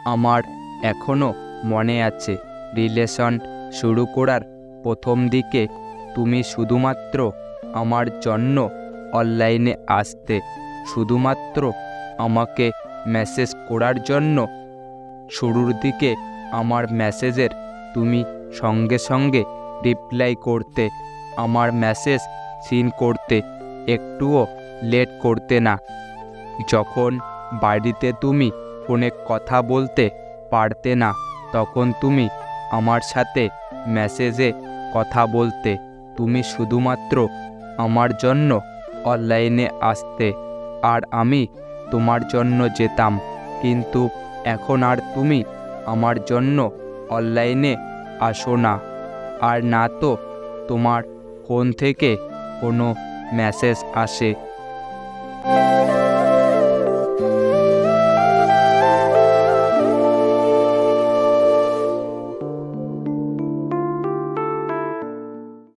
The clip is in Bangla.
আমার এখনো মনে আছে রিলেশন শুরু করার প্রথম দিকে তুমি শুধুমাত্র আমার জন্য অনলাইনে আসতে, শুধুমাত্র আমাকে মেসেজ করার জন্য। শুরুর দিকে আমার মেসেজের তুমি সঙ্গে সঙ্গে রিপ্লাই করতে, আমার মেসেজ সিন করতে, একটুও লেট করতে না। যখন বাড়িতে তুমি ফোনে কথা বলতে পারতে না, তখন তুমি আমার সাথে মেসেজে কথা বলতে। তুমি শুধুমাত্র আমার জন্য অনলাইনে আসতে আর আমি তোমার জন্য যেতাম। কিন্তু এখন আর তুমি আমার জন্য অনলাইনে আসো না, আর না তো তোমার ফোন থেকে কোনো মেসেজ আসে।